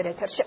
ეთერში.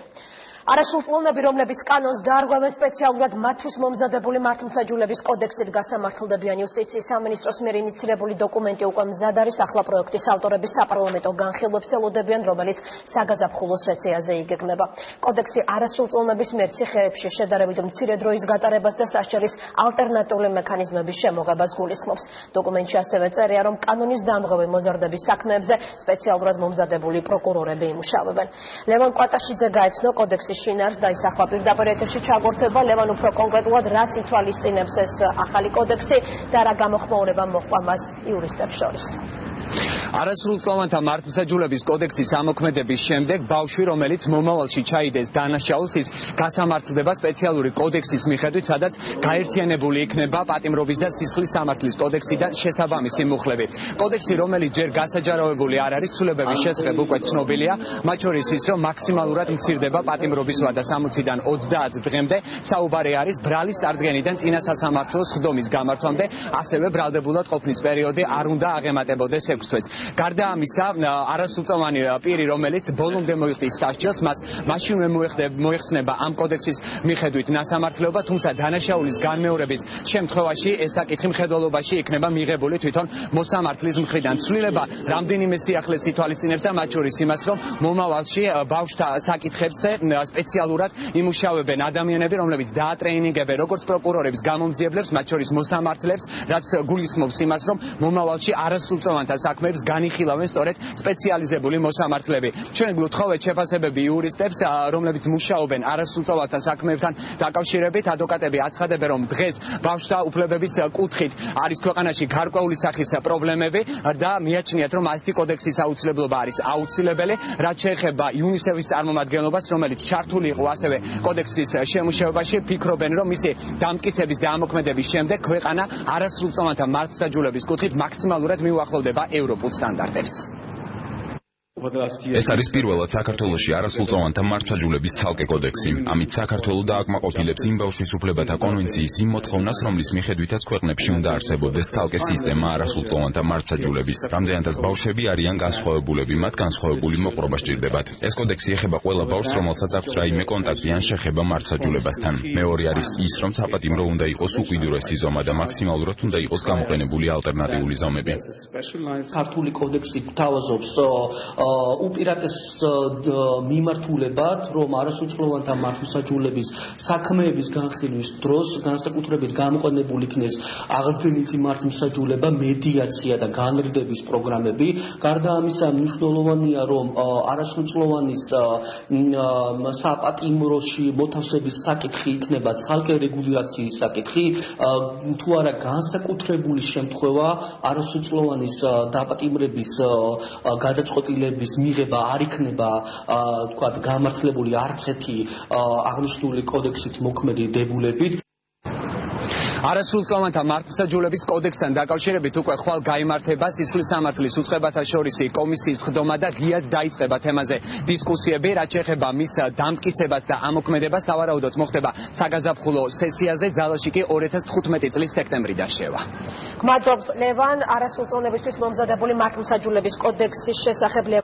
არასრულწლოვნები, რომლებიც კანონს დაარღვევენ, სპეციალურად მათთვის მომზადებული მართლმსაჯულების კოდექსით გასამართლდებიან. იუსტიციის სამინისტროს მიერ ინიცირებული დოკუმენტი უკვე მზად არის. ახლა პროექტის ავტორები საპარლამენტო განხილვებს ელოდებიან, რომელიც საგაზაფხულო სესიაზე იგეგმება. კოდექსი არასრულწლოვნების მიერ ციხეებში შედარებით მცირე დროის გატარებას და სასჯელის ალტერნატიული მექანიზმების შემოღებას გულისხმობს. დოკუმენტში ასევე წერია, რომ კანონის დამღები მოზარდების საქმეებზე სპეციალურად მომზადებული პროკურორები იმუშავებენ. ლევან კვატაშიძე გაეცნო კოდექსის შინაარს და ის ახლა პირდაპირ ეთერში ჩაგორთება. ლევან, უფრო კონკრეტულად რას ითვალისწინებს ეს ახალი კოდექსი და რა გამოხმაურება მოჰყვა მას იურისტებს შორის? არასრულწლოვანთა მართლმსაჯულების კოდექსის ამოქმედების შემდეგ ბავშვი, რომელიც მომავალში ჩაიდეს დანაშაულს, ის გასამართლდება სპეციალური კოდექსის მიხედვით, სადაც გაერთიანებული იქნება პატიმრობის და სისხლის სამართლის კოდექსიდან შესაბამისი მუხლები. კოდექსი, რომელიც ჯერ გასაჯაროვებული არ არის, ცვლილებების შესახებ უკვე ცნობილია, მათ შორის ის, რომ მაქსიმალურად მცირდება პატიმრობის ვადა 60-დან 30 დღემდე, საუბარი არის ბრალის წარდგენიდან წინა სასამართლოს სხდომის გამართვამდე, ასევე ბრალდებულად ყოფნის პერიოდი არ უნდა აღემატებოდეს 6 თვეს. გარდა ამისა, არასრულწლოვანი პირი, რომელიც ბოლომდე მოიხდის სასჯელს, მას მაშინვე მოიხსნება ამ კოდექსის მიხედვით სასამართლოება, თუმცა დანაშაულის განმეორების შემთხვევაში ეს საკითხი მხედველობაში იქნება მიღებული თვითონ მოსამართლის მხრიდან. ცვლილება რამდენიმე სიახლეს ითვალისწინებს და მათ შორის იმას, რომ მომავალში ბავშვთა საკითხებზე სპეციალურად იმუშავებენ ადამიანები, რომლებიც დაატრეინინგებენ როგორც პროკურორებს, გამომძიებლებს, მათ შორის მოსამართლებს, რაც გულისხმობს იმას, რომ მომავალში არასრულწლოვანთა საქმეებს განიხილავენ სწორედ სპეციალიზებული მოსამართლეები. ჩვენ გვთხოვეთ შეფასებები იურისტებს, რომლებიც მუშაობენ არასრულწლოვანთა საქმეებთან დაკავშირებით. ადვოკატები აცხადებენ, რომ დღეს ბავშვთა უფლებების კუთხით არის ქვეყანაში გარკვეული სახის პრობლემები და მიაჩნიათ, რომ ასეთი კოდექსის აუცილებლობა არის აუცილებელი, რაც შეეხება იუნისეფის წარმომადგენლობას, რომელიც ჩართული იყო ასევე კოდექსის შემუშავებაში. ფიქრობენ, რომ მისი დამტკიცების და ამოქმედების შემდეგ ქვეყანა არასრულწლოვანთა მართლმსაჯულების კუთხით მაქსიმალურად მიუახლოვდება ევროპულ სტანდარტებს. ეს არის პირველად საქართველოში არასრულწლოვანთა მართლმსაჯულების ცალკე კოდექსი. ამით საქართველო დააკმაყოფილებს იმ ბავშვის უფლებათა კონვენციის იმ მოთხოვნას, რომლის მიხედვითაც ქვეყნებში უნდა არსებობდეს ცალკე სისტემა არასრულწლოვანთა მართლმსაჯულების. რამდენადაც ბავშვები არიან განსხვავებულები, მათ განსხვავებული მოყრობა სჭირდებათ. ეს კოდექსი ეხება ყველა ბავშვს, რომელსაც აქვს რაიმე კონტაქტი ან შეხება მართლმსაჯულებასთან. მეორე არის ის, რომ საპატიმრო უნდა იყოს უკიდურესი ზომა და მაქსიმალურად უნდა იყოს გამოყენებული ალტერნატიული ზომები. ქართული კოდექსი გვთავაზობს უპირატეს მიმართულებად, რომ არასრულწლოვანთა მართლმსაჯულების საქმეების განხილვის დროს განსაკუთრებით გამოყენებული იქნეს აღდგენითი მართლმსაჯულება, მედიაცია და განრიდების პროგრამები. გარდა ამისა, მნიშვნელოვანია, რომ არასრულწლოვანის საპატიმროში მოთავსების საკითხი იქნება ცალკე რეგულაციის საკითხი. თუ არა განსაკუთრებული შემთხვევა არასრულწლოვანის დაპატიმრების გადაწყვეტილების მიღება არ იქნება გამართლებული არც ერთი აღნიშნული კოდექსით მოქმედი დებულებით. არასრულწლოვანთა მართლმსაჯულების კოდექსთან დაკავშირებით უკვე ხვალ გაიმართება სისხლის სამართლის უწყებათა შორისი კომისიის ხდომა და ღიად დაიწყება თემაზე დისკუსიები, რაც შეეხება მის დამტკიცებას და ამოქმედებას. სავარაუდოდ მოხდება საგაზაფხულო სესიაზე, ძალაში კი 2015 წლის სექტემბრი დაშევა. გმადლობ ლევან, არასრულწლოვნებისთვის მომზადებული მართლმსაჯულების კოდექსის შესახებ